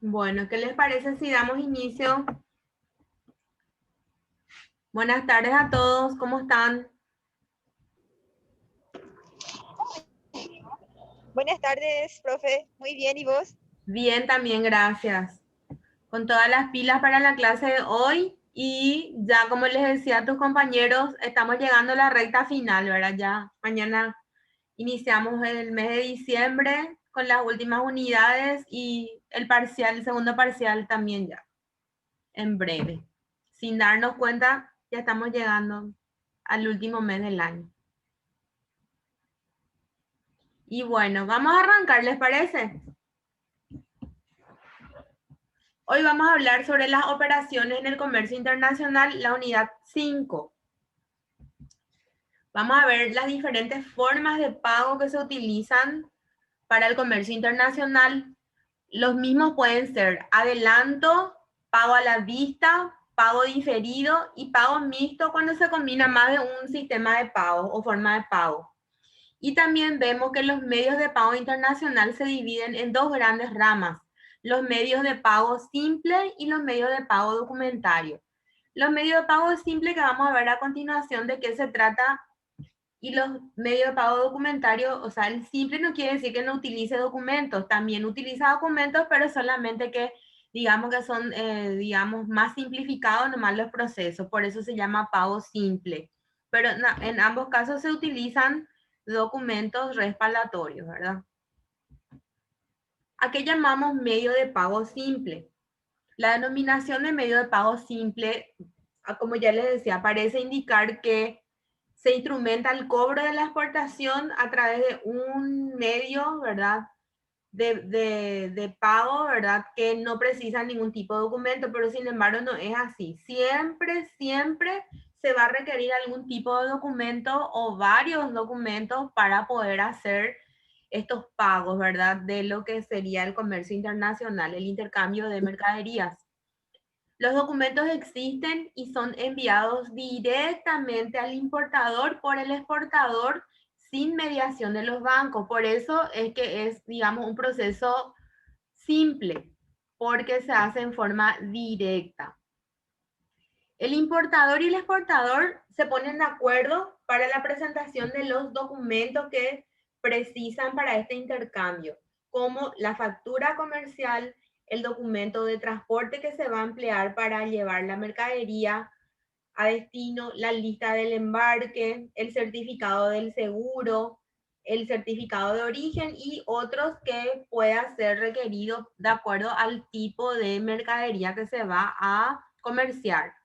Bueno, ¿qué les parece si damos inicio? Buenas tardes a todos, ¿cómo están? Buenas tardes, profe. Muy bien, ¿y vos? Bien, también, gracias. Con todas las pilas para la clase de hoy y ya como les decía a tus compañeros, estamos llegando a la recta final, ¿verdad? Ya mañana iniciamos el mes de diciembre con las últimas unidades y el parcial, el segundo parcial también ya, en breve. Sin darnos cuenta, ya estamos llegando al último mes del año. Y bueno, vamos a arrancar, ¿les parece? Hoy vamos a hablar sobre las operaciones en el comercio internacional, la unidad 5. Vamos a ver las diferentes formas de pago que se utilizan para el comercio internacional. Los mismos pueden ser adelanto, pago a la vista, pago diferido y pago mixto cuando se combina más de un sistema de pago o forma de pago. Y también vemos que los medios de pago internacional se dividen en dos grandes ramas, los medios de pago simple y los medios de pago documentario. Los medios de pago simple que vamos a ver a continuación de qué se trata y los medios de pago documentario, o sea, el simple no quiere decir que no utilice documentos, también utiliza documentos, pero solamente que digamos que son, digamos, más simplificados nomás los procesos, por eso se llama pago simple. Pero en ambos casos se utilizan documentos respaldatorios, ¿verdad? ¿A qué llamamos medio de pago simple? La denominación de medio de pago simple, como ya les decía, parece indicar que se instrumenta el cobro de la exportación a través de un medio, ¿verdad? De pago, ¿verdad? Que no precisa ningún tipo de documento, pero sin embargo no es así. Siempre se va a requerir algún tipo de documento o varios documentos para poder hacer estos pagos, ¿verdad? De lo que sería el comercio internacional, el intercambio de mercaderías. Los documentos existen y son enviados directamente al importador por el exportador sin mediación de los bancos. Por eso es que es, digamos, un proceso simple, porque se hace en forma directa. El importador y el exportador se ponen de acuerdo para la presentación de los documentos que precisan para este intercambio, como la factura comercial, el documento de transporte que se va a emplear para llevar la mercadería a destino, la lista del embarque, el certificado del seguro, el certificado de origen y otros que pueda ser requerido de acuerdo al tipo de mercadería que se va a comerciar.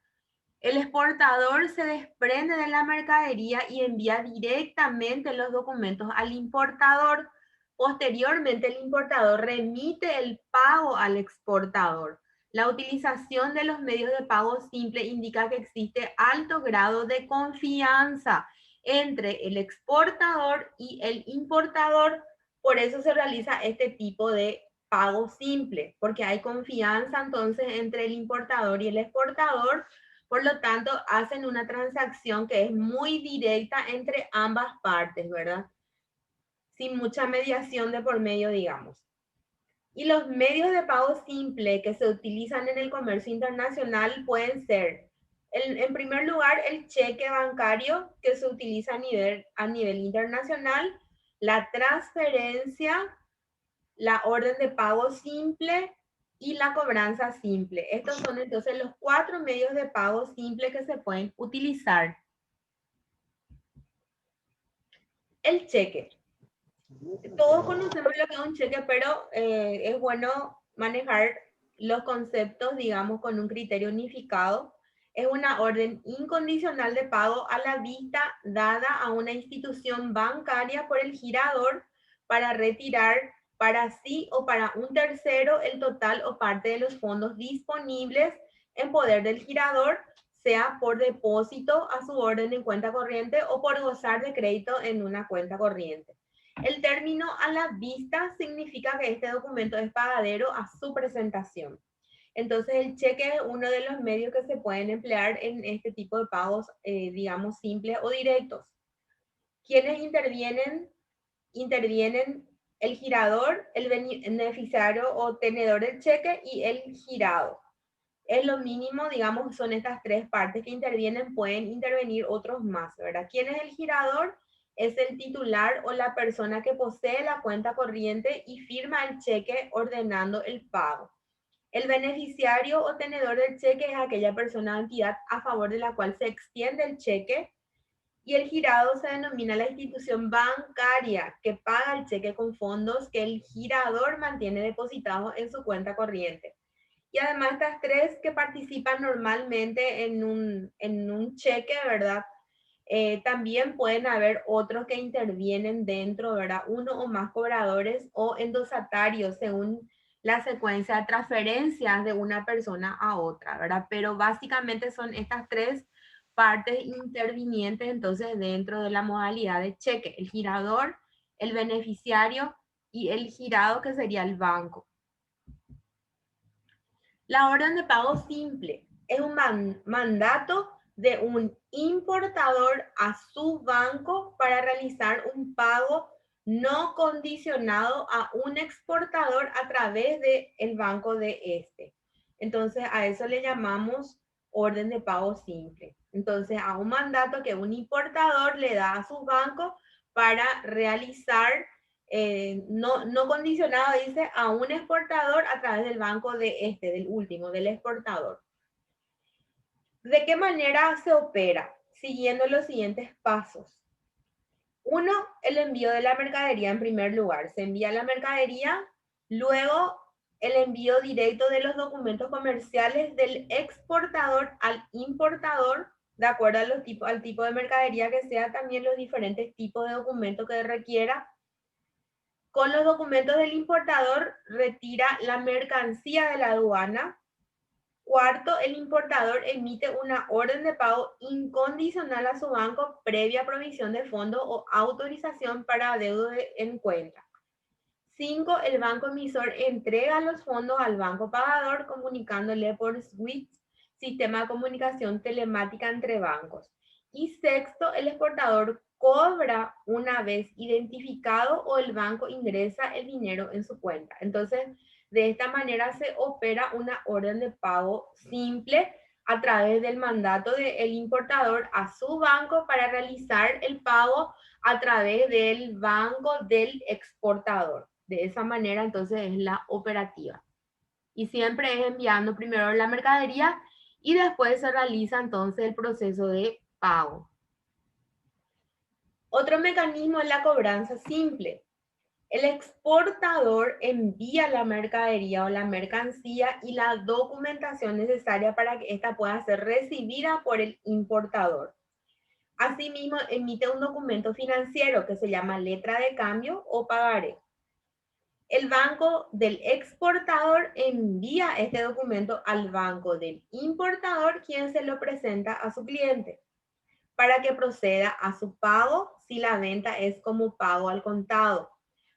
El exportador se desprende de la mercadería y envía directamente los documentos al importador. Posteriormente, el importador remite el pago al exportador. La utilización de los medios de pago simple indica que existe alto grado de confianza entre el exportador y el importador. Por eso se realiza este tipo de pago simple, porque hay confianza entonces entre el importador y el exportador. Por lo tanto, hacen una transacción que es muy directa entre ambas partes, ¿verdad? Sin mucha mediación de por medio, digamos. Y los medios de pago simple que se utilizan en el comercio internacional pueden ser, en primer lugar, el cheque bancario que se utiliza a nivel internacional, la transferencia, la orden de pago simple y la cobranza simple. Estos son entonces los 4 medios de pago simple que se pueden utilizar. El cheque. Todos conocemos lo que es un cheque, pero es bueno manejar los conceptos, digamos, con un criterio unificado. Es una orden incondicional de pago a la vista dada a una institución bancaria por el girador para retirar para sí o para un tercero el total o parte de los fondos disponibles en poder del girador, sea por depósito a su orden en cuenta corriente o por gozar de crédito en una cuenta corriente. El término a la vista significa que este documento es pagadero a su presentación. Entonces el cheque es uno de los medios que se pueden emplear en este tipo de pagos, digamos, simples o directos. ¿Quiénes intervienen? Intervienen el girador, el beneficiario o tenedor del cheque y el girado. Es lo mínimo, digamos, son estas tres partes que intervienen, pueden intervenir otros más, ¿verdad? ¿Quién es el girador? Es el titular o la persona que posee la cuenta corriente y firma el cheque ordenando el pago. El beneficiario o tenedor del cheque es aquella persona o entidad a favor de la cual se extiende el cheque, y el girado se denomina la institución bancaria que paga el cheque con fondos que el girador mantiene depositados en su cuenta corriente. Y además estas tres que participan normalmente en un cheque, ¿verdad? También pueden haber otros que intervienen dentro, ¿verdad? Uno o más cobradores o endosatarios según la secuencia de transferencias de una persona a otra, ¿verdad? Pero básicamente son estas tres partes intervinientes entonces dentro de la modalidad de cheque: el girador, el beneficiario y el girado, que sería el banco. La orden de pago simple es un mandato de un importador a su banco para realizar un pago no condicionado a un exportador a través del banco de este. Entonces, a eso le llamamos orden de pago simple. Entonces, a un mandato que un importador le da a su banco para realizar no condicionado, dice, a un exportador a través del banco del último, del exportador. ¿De qué manera se opera? Siguiendo los siguientes pasos. Uno, el envío de la mercadería en primer lugar. Se envía la mercadería, luego el envío directo de los documentos comerciales del exportador al importador, de acuerdo a al tipo de mercadería que sea, también los diferentes tipos de documentos que requiera. Con los documentos del importador retira la mercancía de la aduana. Cuarto, el importador emite una orden de pago incondicional a su banco previa provisión de fondos o autorización para adeudo en cuenta. 5. El banco emisor entrega los fondos al banco pagador comunicándole por SWIFT, sistema de comunicación telemática entre bancos. Y sexto, el exportador cobra una vez identificado o el banco ingresa el dinero en su cuenta. Entonces, de esta manera se opera una orden de pago simple a través del mandato del importador a su banco para realizar el pago a través del banco del exportador. De esa manera, entonces, es la operativa. Y siempre es enviando primero la mercadería y después se realiza entonces el proceso de pago. Otro mecanismo es la cobranza simple. El exportador envía la mercadería o la mercancía y la documentación necesaria para que ésta pueda ser recibida por el importador. Asimismo, emite un documento financiero que se llama letra de cambio o pagaré. El banco del exportador envía este documento al banco del importador, quien se lo presenta a su cliente para que proceda a su pago si la venta es como pago al contado,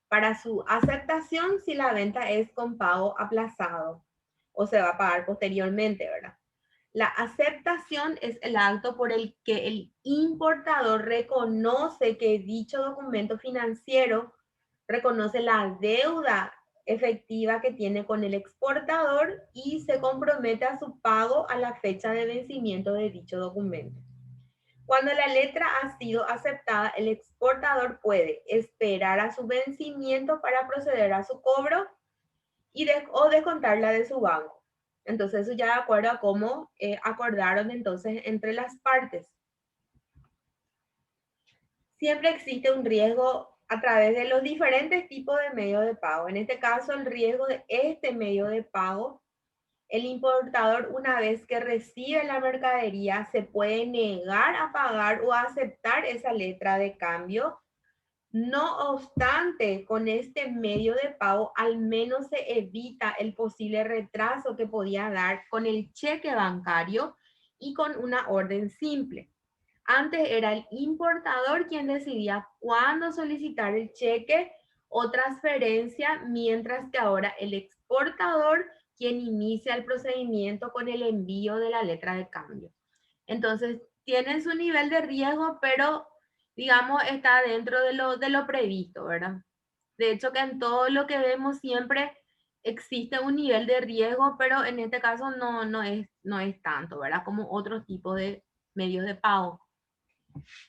para su aceptación si la venta es con pago aplazado o se va a pagar posteriormente, ¿verdad? La aceptación es el acto por el que el importador reconoce que dicho documento financiero reconoce la deuda efectiva que tiene con el exportador y se compromete a su pago a la fecha de vencimiento de dicho documento. Cuando la letra ha sido aceptada, el exportador puede esperar a su vencimiento para proceder a su cobro o descontarla de su banco. Entonces, eso ya de acuerdo a cómo acordaron entonces entre las partes. Siempre existe un riesgo a través de los diferentes tipos de medios de pago. En este caso, el riesgo de este medio de pago, el importador, una vez que recibe la mercadería, se puede negar a pagar o a aceptar esa letra de cambio. No obstante, con este medio de pago al menos se evita el posible retraso que podía dar con el cheque bancario y con una orden simple. Antes era el importador quien decidía cuándo solicitar el cheque o transferencia, mientras que ahora el exportador quien inicia el procedimiento con el envío de la letra de cambio. Entonces, tienen su nivel de riesgo, pero digamos está dentro de lo previsto, ¿verdad? De hecho, que en todo lo que vemos siempre existe un nivel de riesgo, pero en este caso no es tanto, ¿verdad? Como otros tipos de medios de pago.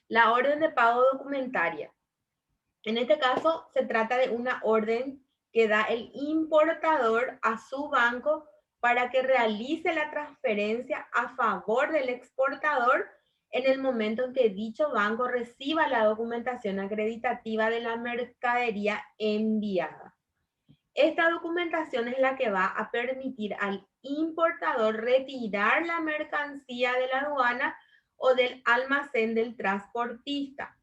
La orden de pago documentaria. En este caso, se trata de una orden que da el importador a su banco para que realice la transferencia a favor del exportador en el momento en que dicho banco reciba la documentación acreditativa de la mercadería enviada. Esta documentación es la que va a permitir al importador retirar la mercancía de la aduana o del almacén del transportista.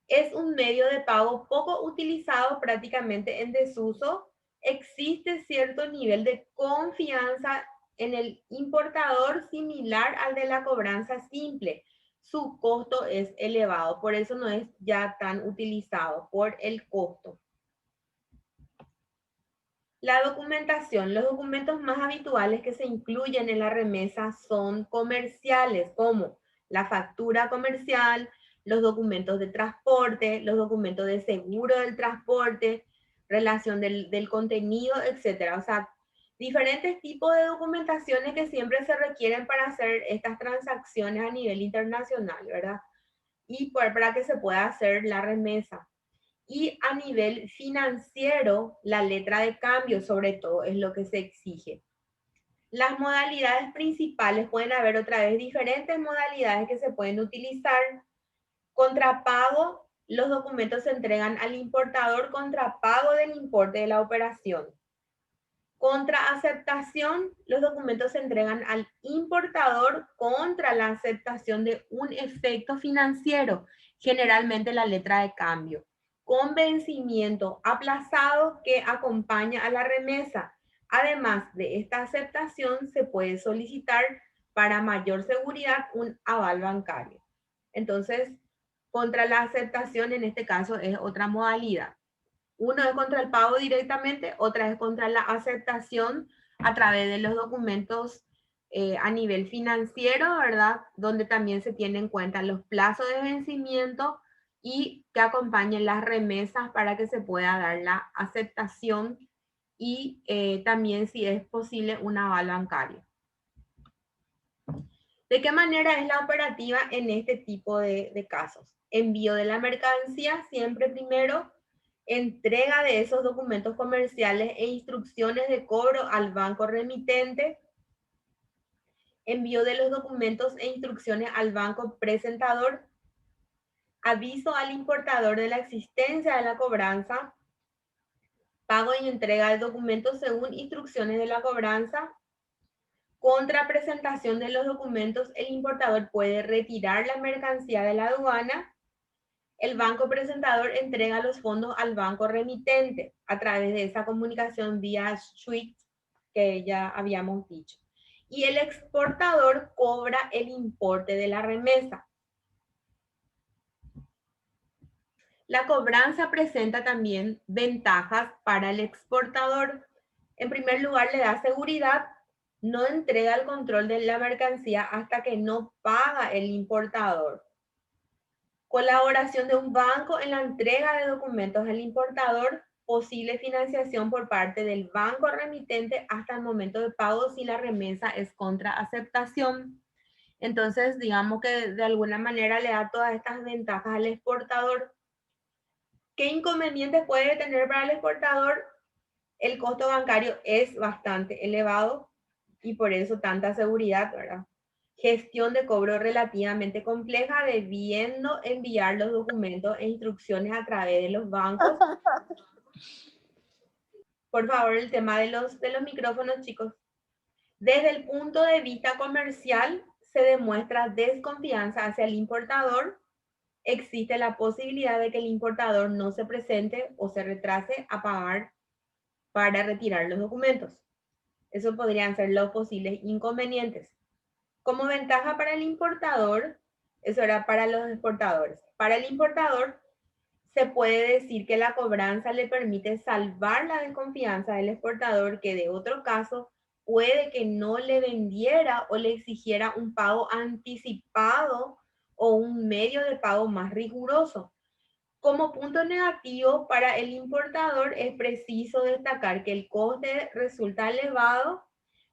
Es un medio de pago poco utilizado, prácticamente en desuso. Existe cierto nivel de confianza en el importador similar al de la cobranza simple. Su costo es elevado, por eso no es ya tan utilizado, por el costo. La documentación. Los documentos más habituales que se incluyen en la remesa son comerciales, como la factura comercial, los documentos de transporte, los documentos de seguro del transporte, relación del contenido, etc. O sea, diferentes tipos de documentaciones que siempre se requieren para hacer estas transacciones a nivel internacional, ¿verdad? Y para que se pueda hacer la remesa. Y a nivel financiero, la letra de cambio sobre todo es lo que se exige. Las modalidades principales, pueden haber otra vez diferentes modalidades que se pueden utilizar. Contrapago, los documentos se entregan al importador contra pago del importe de la operación. Contra aceptación, los documentos se entregan al importador contra la aceptación de un efecto financiero, generalmente la letra de cambio, con vencimiento aplazado que acompaña a la remesa. Además de esta aceptación, se puede solicitar para mayor seguridad un aval bancario. Entonces, contra la aceptación en este caso es otra modalidad. Uno es contra el pago directamente, otra es contra la aceptación a través de los documentos a nivel financiero, ¿verdad? Donde también se tienen en cuenta los plazos de vencimiento y que acompañen las remesas para que se pueda dar la aceptación y también, si es posible, un aval bancario. ¿De qué manera es la operativa en este tipo de casos? Envío de la mercancía, siempre primero entrega de esos documentos comerciales e instrucciones de cobro al banco remitente, envío de los documentos e instrucciones al banco presentador, aviso al importador de la existencia de la cobranza, pago y entrega de documentos según instrucciones de la cobranza. Contra presentación de los documentos, el importador puede retirar la mercancía de la aduana. El banco presentador entrega los fondos al banco remitente a través de esa comunicación vía SWIFT que ya habíamos dicho. Y el exportador cobra el importe de la remesa. La cobranza presenta también ventajas para el exportador. En primer lugar, le da seguridad. No entrega el control de la mercancía hasta que no paga el importador. Colaboración de un banco en la entrega de documentos al importador, posible financiación por parte del banco remitente hasta el momento de pago si la remesa es contra aceptación. Entonces, digamos que de alguna manera le da todas estas ventajas al exportador. ¿Qué inconvenientes puede tener para el exportador? El costo bancario es bastante elevado y por eso tanta seguridad, ¿verdad? Gestión de cobro relativamente compleja, debiendo enviar los documentos e instrucciones a través de los bancos. Por favor, el tema de los micrófonos, chicos. Desde el punto de vista comercial, se demuestra desconfianza hacia el importador. Existe la posibilidad de que el importador no se presente o se retrase a pagar para retirar los documentos. Eso podrían ser los posibles inconvenientes. Como ventaja para el importador, eso era para los exportadores. Para el importador, se puede decir que la cobranza le permite salvar la desconfianza del exportador, que de otro caso puede que no le vendiera o le exigiera un pago anticipado o un medio de pago más riguroso. Como punto negativo para el importador es preciso destacar que el coste resulta elevado,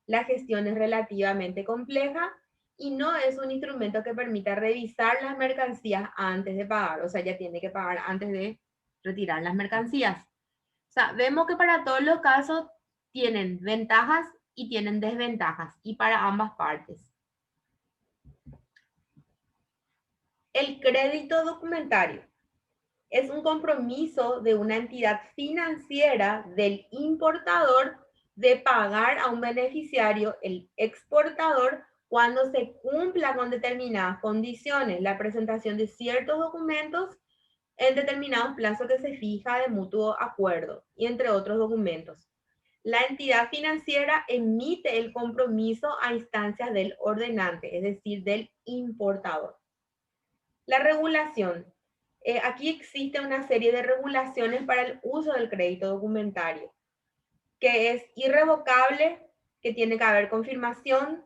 la gestión es relativamente compleja y no es un instrumento que permita revisar las mercancías antes de pagar. O sea, ya tiene que pagar antes de retirar las mercancías. O sea, vemos que para todos los casos tienen ventajas y tienen desventajas y para ambas partes. El crédito documentario es un compromiso de una entidad financiera del importador de pagar a un beneficiario, el exportador, cuando se cumpla con determinadas condiciones, la presentación de ciertos documentos en determinados plazos que se fija de mutuo acuerdo, y entre otros documentos. La entidad financiera emite el compromiso a instancias del ordenante, es decir, del importador. La regulación. Aquí existe una serie de regulaciones para el uso del crédito documentario, que es irrevocable, que tiene que haber confirmación,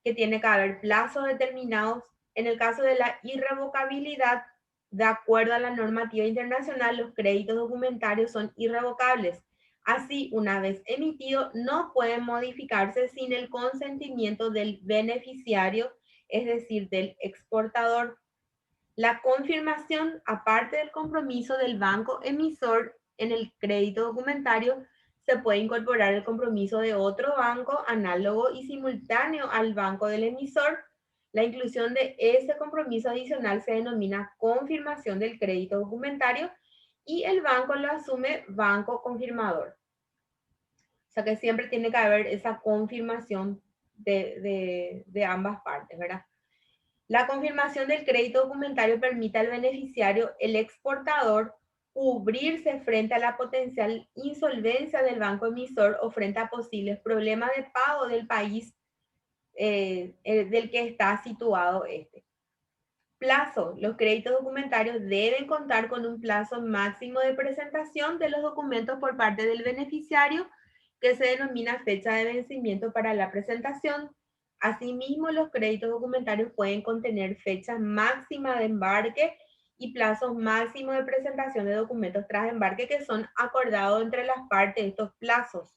que tiene que haber plazos determinados. En el caso de la irrevocabilidad, de acuerdo a la normativa internacional, los créditos documentarios son irrevocables. Así, una vez emitido, no pueden modificarse sin el consentimiento del beneficiario, es decir, del exportador. La confirmación, aparte del compromiso del banco emisor en el crédito documentario, se puede incorporar el compromiso de otro banco análogo y simultáneo al banco del emisor. La inclusión de ese compromiso adicional se denomina confirmación del crédito documentario y el banco lo asume banco confirmador. O sea que siempre tiene que haber esa confirmación de ambas partes, ¿verdad? La confirmación del crédito documentario permite al beneficiario, el exportador, cubrirse frente a la potencial insolvencia del banco emisor o frente a posibles problemas de pago del país del que está situado este. Plazo. Los créditos documentarios deben contar con un plazo máximo de presentación de los documentos por parte del beneficiario, que se denomina fecha de vencimiento para la presentación. Asimismo, los créditos documentarios pueden contener fechas máximas de embarque y plazos máximos de presentación de documentos tras embarque que son acordados entre las partes de estos plazos.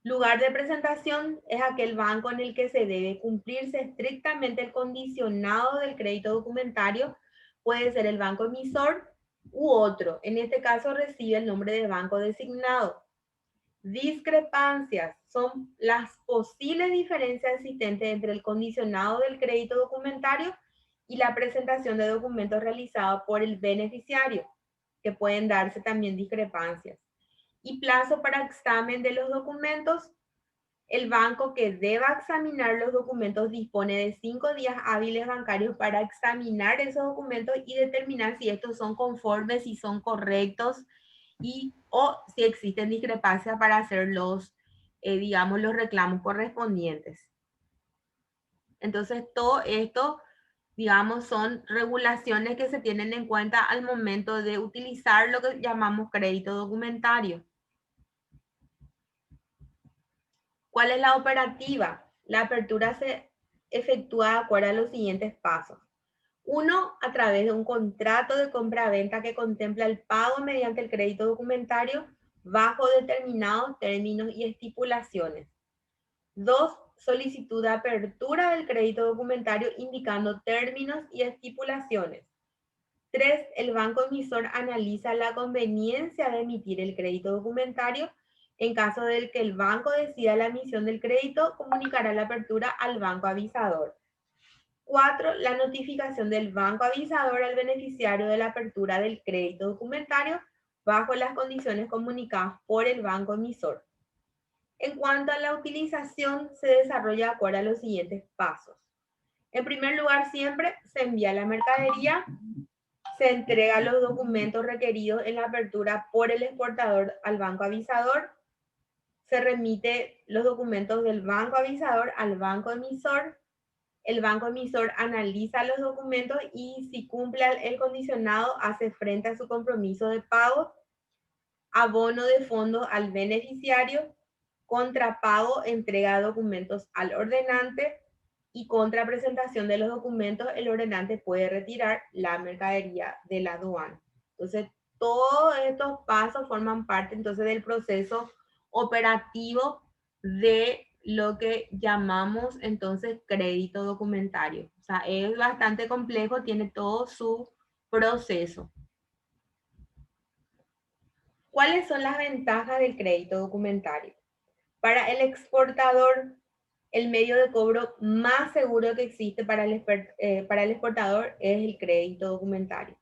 Lugar de presentación es aquel banco en el que se debe cumplirse estrictamente el condicionado del crédito documentario. Puede ser el banco emisor u otro. En este caso recibe el nombre de banco designado. Discrepancias son las posibles diferencias existentes entre el condicionado del crédito documentario y la presentación de documentos realizados por el beneficiario, que pueden darse también discrepancias. Y plazo para examen de los documentos. El banco que deba examinar los documentos dispone de 5 días hábiles bancarios para examinar esos documentos y determinar si estos son conformes, si son correctos o si existen discrepancias para hacer digamos, los reclamos correspondientes. Entonces, todo esto, digamos, son regulaciones que se tienen en cuenta al momento de utilizar lo que llamamos crédito documentario. ¿Cuál es la operativa? La apertura se efectúa de acuerdo a los siguientes pasos. 1. A través de un contrato de compra-venta que contempla el pago mediante el crédito documentario bajo determinados términos y estipulaciones. 2. Solicitud de apertura del crédito documentario indicando términos y estipulaciones. 3. El banco emisor analiza la conveniencia de emitir el crédito documentario. En caso de que el banco decida la emisión del crédito, comunicará la apertura al banco avisador. 4. La notificación del banco avisador al beneficiario de la apertura del crédito documentario bajo las condiciones comunicadas por el banco emisor. En cuanto a la utilización, se desarrolla de acuerdo a los siguientes pasos. En primer lugar, siempre se envía la mercadería, se entrega los documentos requeridos en la apertura por el exportador al banco avisador, se remite los documentos del banco avisador al banco emisor, el banco emisor analiza los documentos y si cumple el condicionado hace frente a su compromiso de pago, abono de fondos al beneficiario, contrapago, entrega de documentos al ordenante, y contra presentación de los documentos, el ordenante puede retirar la mercadería de la aduana. Entonces, todos estos pasos forman parte entonces del proceso operativo de lo que llamamos entonces crédito documentario. O sea, es bastante complejo, tiene todo su proceso. ¿Cuáles son las ventajas del crédito documentario? Para el exportador, el medio de cobro más seguro que existe para el exportador es el crédito documentario.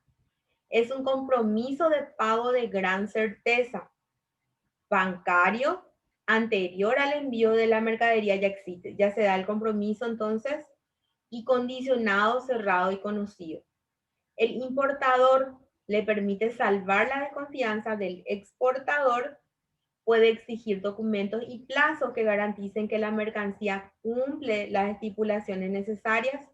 Es un compromiso de pago de gran certeza. Bancario, anterior al envío de la mercadería ya existe. Ya se da el compromiso entonces y condicionado, cerrado y conocido. El importador le permite salvar la desconfianza del exportador, puede exigir documentos y plazos que garanticen que la mercancía cumple las estipulaciones necesarias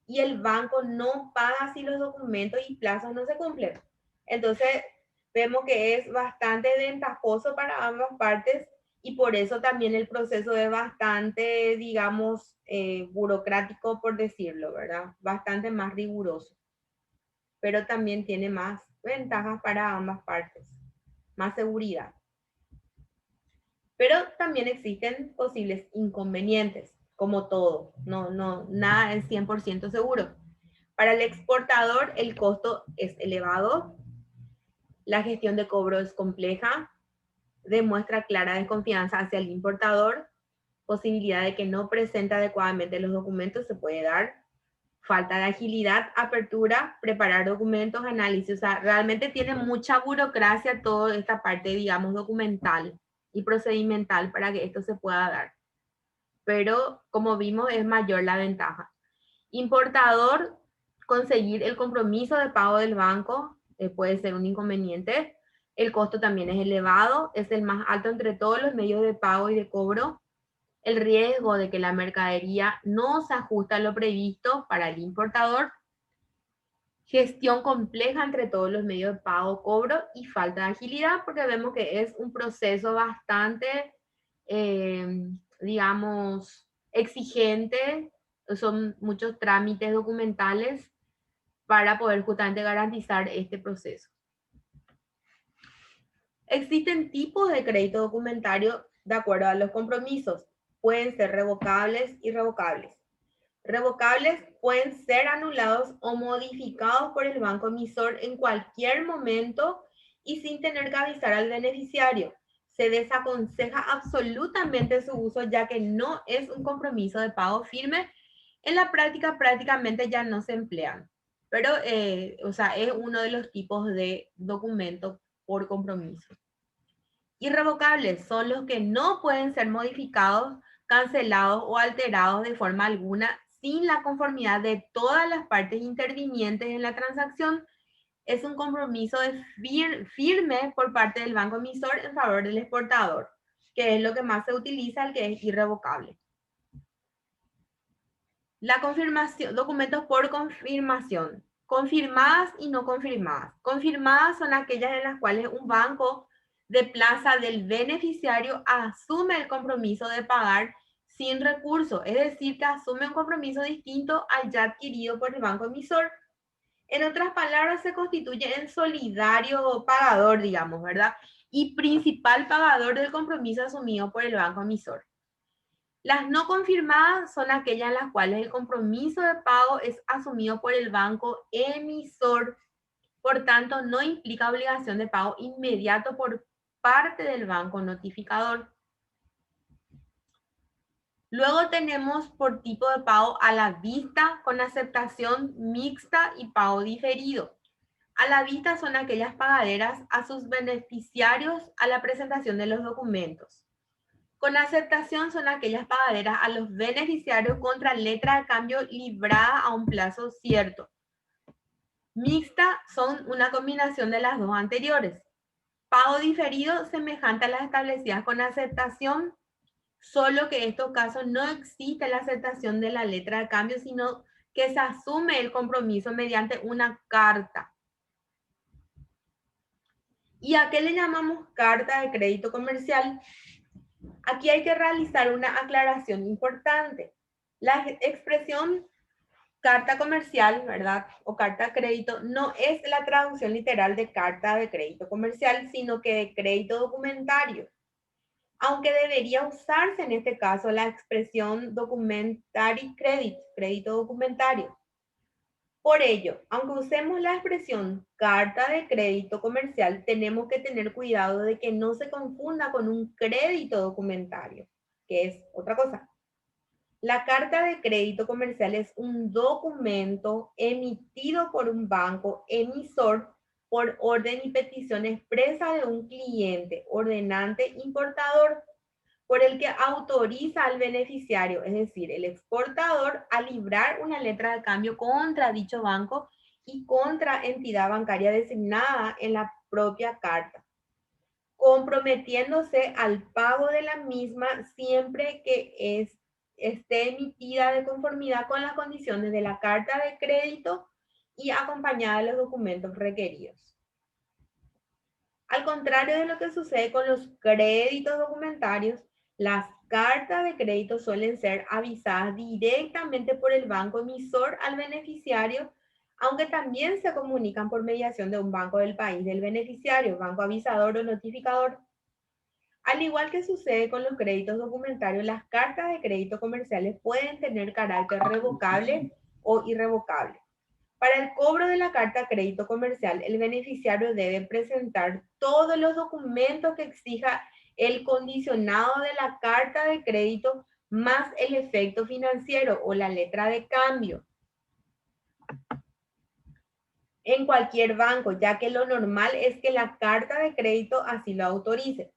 y el banco no paga si los documentos y plazos no se cumplen. Entonces, vemos que es bastante ventajoso para ambas partes y por eso también el proceso es bastante, digamos, burocrático, por decirlo, ¿verdad? Bastante más riguroso, pero también tiene más ventajas para ambas partes, más seguridad. Pero también existen posibles inconvenientes, como todo, nada es 100% seguro. Para el exportador el costo es elevado, la gestión de cobro es compleja, demuestra clara desconfianza hacia el importador, posibilidad de que no presente adecuadamente los documentos se puede dar, falta de agilidad, apertura, preparar documentos, análisis, o sea, realmente tiene mucha burocracia toda esta parte, digamos, documental y procedimental para que esto se pueda dar. Pero como vimos es mayor la ventaja. Importador, conseguir el compromiso de pago del banco puede ser un inconveniente. El costo también es elevado, es el más alto entre todos los medios de pago y de cobro. El riesgo de que la mercadería no se ajuste a lo previsto para el importador. Gestión compleja entre todos los medios de pago, cobro y falta de agilidad, porque vemos que es un proceso bastante, digamos, exigente. Son muchos trámites documentales para poder justamente garantizar este proceso. Existen tipos de crédito documentario de acuerdo a los compromisos. Pueden ser revocables y irrevocables. Revocables pueden ser anulados o modificados por el banco emisor en cualquier momento y sin tener que avisar al beneficiario. Se desaconseja absolutamente su uso ya que no es un compromiso de pago firme. En la práctica prácticamente ya no se emplean, pero o sea, es uno de los tipos de documento por compromiso. Irrevocables son los que no pueden ser modificados, cancelados o alterados de forma alguna sin la conformidad de todas las partes intervinientes en la transacción. Es un compromiso firme por parte del banco emisor en favor del exportador, que es lo que más se utiliza, el que es irrevocable. La confirmación, documentos por confirmación, confirmadas y no confirmadas. Confirmadas son aquellas en las cuales un banco de plaza del beneficiario asume el compromiso de pagar sin recurso, es decir, que asume un compromiso distinto al ya adquirido por el banco emisor. En otras palabras, se constituye en solidario pagador, digamos, ¿verdad? Y principal pagador del compromiso asumido por el banco emisor. Las no confirmadas son aquellas en las cuales el compromiso de pago es asumido por el banco emisor, por tanto no implica obligación de pago inmediato por parte del banco notificador. Luego tenemos por tipo de pago a la vista con aceptación mixta y pago diferido. A la vista son aquellas pagaderas a sus beneficiarios a la presentación de los documentos. Con aceptación son aquellas pagaderas a los beneficiarios contra letra de cambio librada a un plazo cierto. Mixta son una combinación de las dos anteriores. Pago diferido semejante a las establecidas con aceptación, solo que en estos casos no existe la aceptación de la letra de cambio, sino que se asume el compromiso mediante una carta. ¿Y a qué le llamamos carta de crédito comercial? Aquí hay que realizar una aclaración importante. La expresión carta comercial, ¿verdad? O carta de crédito no es la traducción literal de carta de crédito comercial, sino que de crédito documentario. Aunque debería usarse en este caso la expresión documentary credit, crédito documentario. Por ello, aunque usemos la expresión carta de crédito comercial, tenemos que tener cuidado de que no se confunda con un crédito documentario, que es otra cosa. La carta de crédito comercial es un documento emitido por un banco emisor por orden y petición expresa de un cliente, ordenante, importador, por el que autoriza al beneficiario, es decir, el exportador, a librar una letra de cambio contra dicho banco y contra entidad bancaria designada en la propia carta, comprometiéndose al pago de la misma siempre que esté emitida de conformidad con las condiciones de la carta de crédito y acompañada de los documentos requeridos. Al contrario de lo que sucede con los créditos documentarios, las cartas de crédito suelen ser avisadas directamente por el banco emisor al beneficiario, aunque también se comunican por mediación de un banco del país del beneficiario, banco avisador o notificador. Al igual que sucede con los créditos documentarios, las cartas de crédito comerciales pueden tener carácter revocable o irrevocable. Para el cobro de la carta de crédito comercial, el beneficiario debe presentar todos los documentos que exija el condicionado de la carta de crédito más el efecto financiero o la letra de cambio en cualquier banco, ya que lo normal es que la carta de crédito así lo autorice.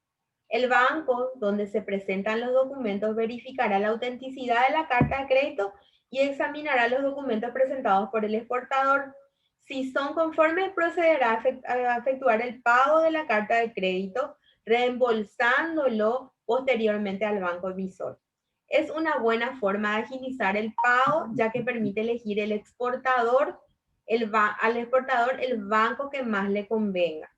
El banco donde se presentan los documentos verificará la autenticidad de la carta de crédito y examinará los documentos presentados por el exportador. Si son conformes, procederá a efectuar el pago de la carta de crédito, reembolsándolo posteriormente al banco emisor. Es una buena forma de agilizar el pago, ya que permite elegir el exportador, al exportador el banco que más le convenga.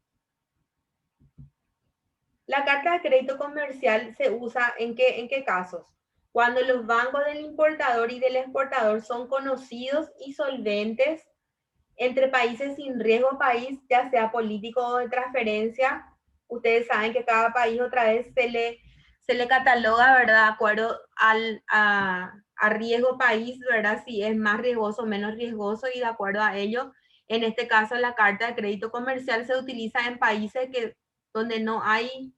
La carta de crédito comercial se usa ¿en qué casos? Cuando los bancos del importador y del exportador son conocidos y solventes entre países sin riesgo país, ya sea político o de transferencia. Ustedes saben que cada país otra vez se le cataloga, ¿verdad? De acuerdo a riesgo país, ¿verdad? Si es más riesgoso o menos riesgoso y de acuerdo a ello, en este caso la carta de crédito comercial se utiliza en países donde no hay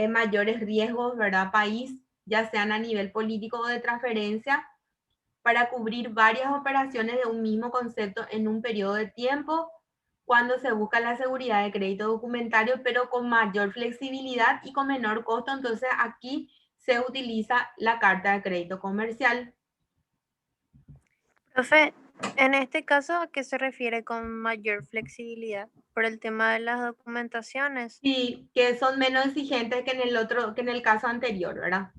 mayores riesgos, ¿verdad? País, ya sean a nivel político o de transferencia, para cubrir varias operaciones de un mismo concepto en un periodo de tiempo, cuando se busca la seguridad de crédito documentario, pero con mayor flexibilidad y con menor costo. Entonces aquí se utiliza la carta de crédito comercial. Profe, en este caso, ¿a qué se refiere con mayor flexibilidad? Por el tema de las documentaciones. Sí, que son menos exigentes que en el caso anterior, ¿verdad?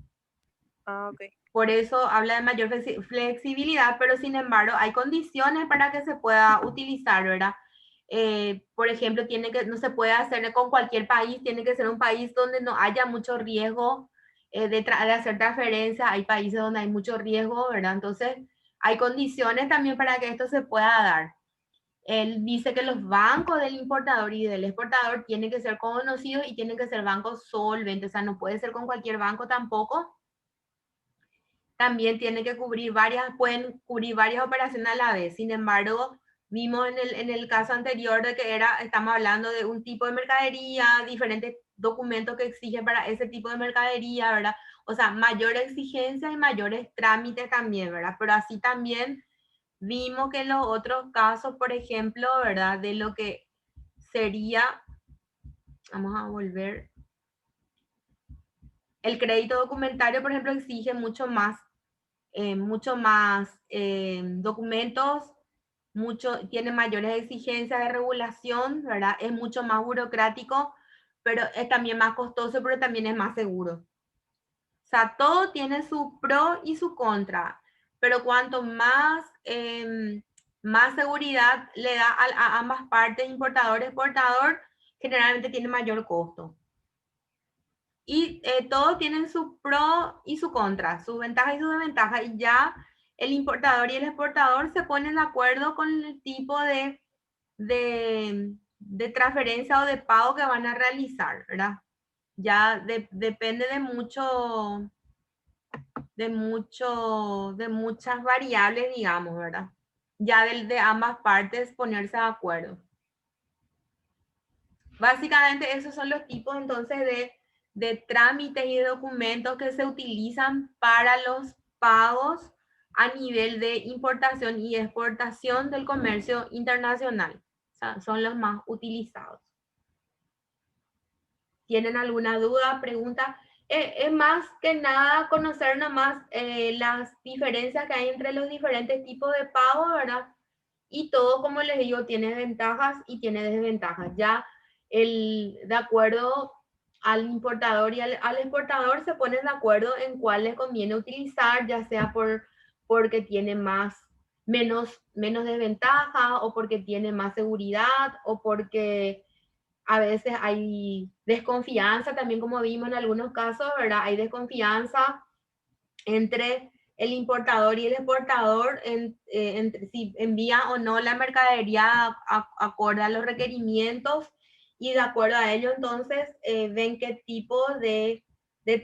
Ah, ok. Por eso habla de mayor flexibilidad, pero sin embargo hay condiciones para que se pueda utilizar, ¿verdad? Por ejemplo, no se puede hacer con cualquier país, tiene que ser un país donde no haya mucho riesgo de hacer transferencia. Hay países donde hay mucho riesgo, ¿verdad? Entonces, hay condiciones también para que esto se pueda dar. Él dice que los bancos del importador y del exportador tienen que ser conocidos y tienen que ser bancos solventes, o sea, no puede ser con cualquier banco tampoco. También tienen que pueden cubrir varias operaciones a la vez. Sin embargo, vimos en el caso anterior de que estamos hablando de un tipo de mercadería, diferentes documentos que exigen para ese tipo de mercadería, ¿verdad? O sea, mayor exigencia y mayores trámites también, ¿verdad? Pero así también vimos que en los otros casos, por ejemplo, ¿verdad? De lo que sería, vamos a volver, el crédito documentario, por ejemplo, exige mucho más documentos, tiene mayores exigencias de regulación, ¿verdad? Es mucho más burocrático, pero es también más costoso, pero también es más seguro. O sea, todo tiene su pro y su contra, pero cuanto más seguridad le da a ambas partes, importador, exportador, generalmente tiene mayor costo. Y todos tienen su pro y su contra, sus ventajas y sus desventajas, y ya el importador y el exportador se ponen de acuerdo con el tipo de transferencia o de pago que van a realizar, ¿verdad? Ya depende de muchas variables, digamos, ¿verdad? Ya de ambas partes ponerse de acuerdo. Básicamente esos son los tipos entonces de trámites y de documentos que se utilizan para los pagos a nivel de importación y exportación del comercio internacional. O sea, son los más utilizados. ¿Tienen alguna duda, pregunta? Es más que nada conocer nomás las diferencias que hay entre los diferentes tipos de pago, ¿verdad? Y todo, como les digo, tiene ventajas y tiene desventajas. Ya de acuerdo al importador y al exportador se ponen de acuerdo en cuál les conviene utilizar, ya sea porque tiene menos desventaja o porque tiene más seguridad o porque a veces hay desconfianza, también como vimos en algunos casos, ¿verdad? Hay desconfianza entre el importador y el exportador entre si envía o no la mercadería acorde a los requerimientos y de acuerdo a ello entonces ven qué tipo de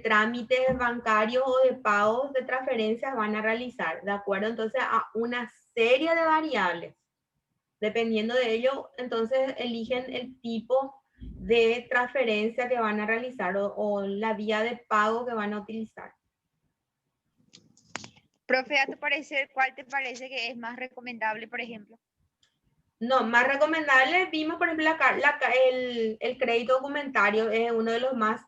trámites bancarios o de pagos de transferencias van a realizar, de acuerdo entonces a una serie de variables. Dependiendo de ello, entonces eligen el tipo de transferencia que van a realizar o la vía de pago que van a utilizar. Profe, a tu parecer, ¿cuál te parece que es más recomendable, por ejemplo? No, más recomendable, vimos por ejemplo el crédito documentario, es uno de los más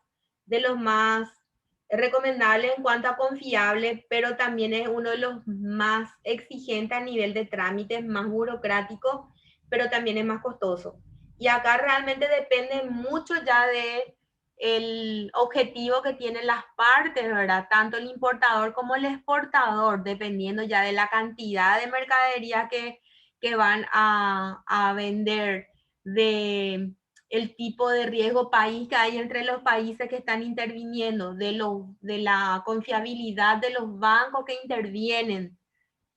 recomendables en cuanto a confiable, pero también es uno de los más exigentes a nivel de trámites, más burocrático, pero también es más costoso. Y acá realmente depende mucho ya de el objetivo que tienen las partes, ¿verdad? Tanto el importador como el exportador, dependiendo ya de la cantidad de mercadería que van a vender, de el tipo de riesgo país que hay entre los países que están interviniendo, de la confiabilidad de los bancos que intervienen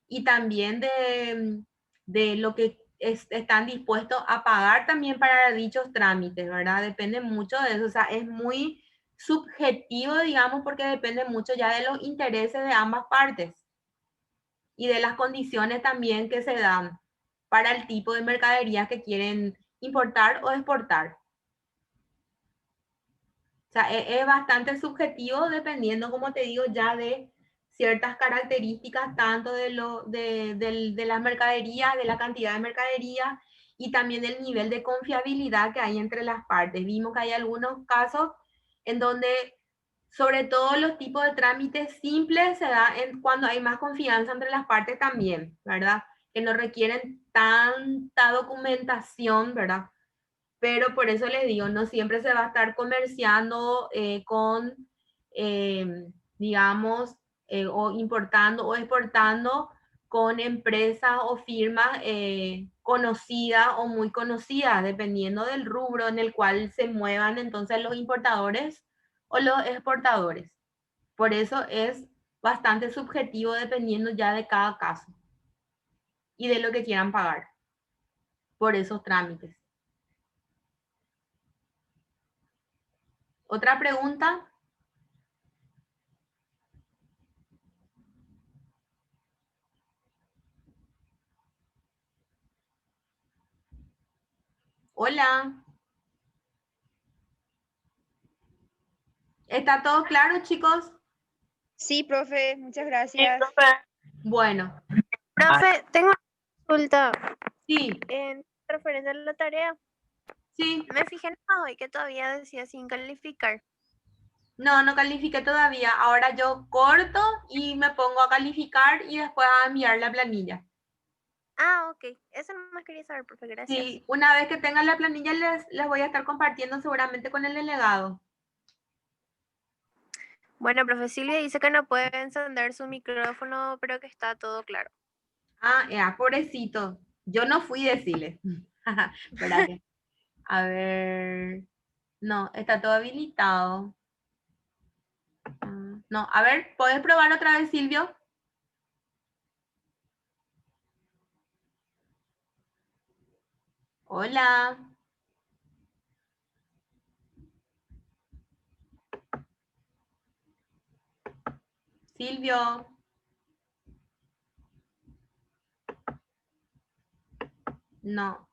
y también de lo que están dispuestos a pagar también para dichos trámites, ¿verdad? Depende mucho de eso, o sea, es muy subjetivo, digamos, porque depende mucho ya de los intereses de ambas partes y de las condiciones también que se dan para el tipo de mercaderías que quieren importar o exportar. O sea, es bastante subjetivo dependiendo, como te digo, ya de ciertas características, tanto de las mercaderías, de la cantidad de mercadería y también del nivel de confiabilidad que hay entre las partes. Vimos que hay algunos casos en donde, sobre todo los tipos de trámites simples, se da cuando hay más confianza entre las partes también, ¿verdad? Que no requieren tanta documentación, ¿verdad? Pero por eso les digo, no siempre se va a estar comerciando con, digamos, o importando o exportando con empresas o firmas conocidas o muy conocidas, dependiendo del rubro en el cual se muevan entonces los importadores o los exportadores. Por eso es bastante subjetivo dependiendo ya de cada caso y de lo que quieran pagar por esos trámites. ¿Otra pregunta? Hola. ¿Está todo claro, chicos? Sí, profe, muchas Sí, gracias. profe. Bueno, Profe, tengo una consulta sí, en referente a la tarea. sí. Me fijé en hoy que todavía decía sin calificar. No, no califiqué todavía. Ahora yo corto y me pongo a calificar y después a enviar la planilla. Ah, ok. Eso no más quería saber, profe. Gracias. Sí, una vez que tengan la planilla les voy a estar compartiendo seguramente con el delegado. Bueno, profe Silvia dice que no puede encender su micrófono, pero que está todo claro. Ah, pobrecito. Yo no fui a decirle. Espérate. A ver. No, está todo habilitado. No, a ver, ¿puedes probar otra vez, Silvio? Hola. Silvio. No.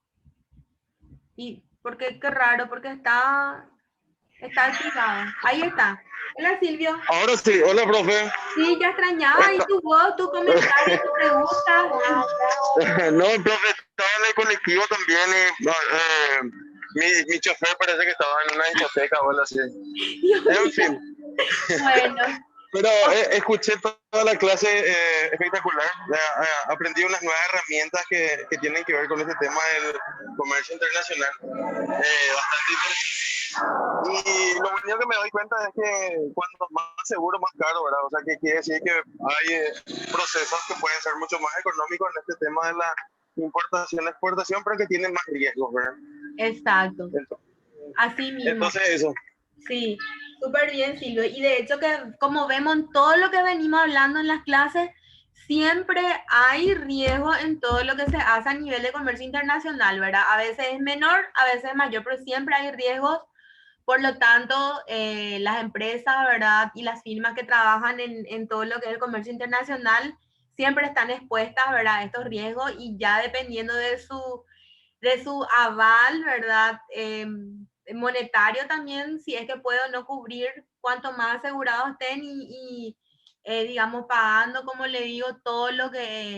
Y porque qué raro, porque está activado. Ahí está. Hola Silvio. Ahora sí, hola, profe. Sí, ya extrañaba y tu voz, tu comentario, tu pregunta. No, profe, estaba en el colectivo también y mi chofer parece que estaba en una discoteca o algo así. Dios En mío. fin, Bueno, pero escuché toda la clase espectacular. Aprendí unas nuevas herramientas que tienen que ver con este tema del comercio internacional. Bastante interesante. Y lo único que me doy cuenta es que cuanto más seguro, más caro, ¿verdad? O sea, que quiere decir que hay procesos que pueden ser mucho más económicos en este tema de la importación, exportación, pero que tienen más riesgos, ¿verdad? exacto. Así mismo. Entonces eso. Sí, súper bien, Silvio. Y de hecho que como vemos en todo lo que venimos hablando en las clases, siempre hay riesgo en todo lo que se hace a nivel de comercio internacional, ¿verdad? A veces es menor, a veces es mayor, pero siempre hay riesgos. Por lo tanto, las empresas, ¿verdad? Y las firmas que trabajan en todo lo que es el comercio internacional siempre están expuestas, ¿verdad? A estos riesgos y ya dependiendo de su aval, ¿verdad? Monetario también, si es que puede o no cubrir, cuanto más asegurados estén digamos, pagando, como le digo, todo lo que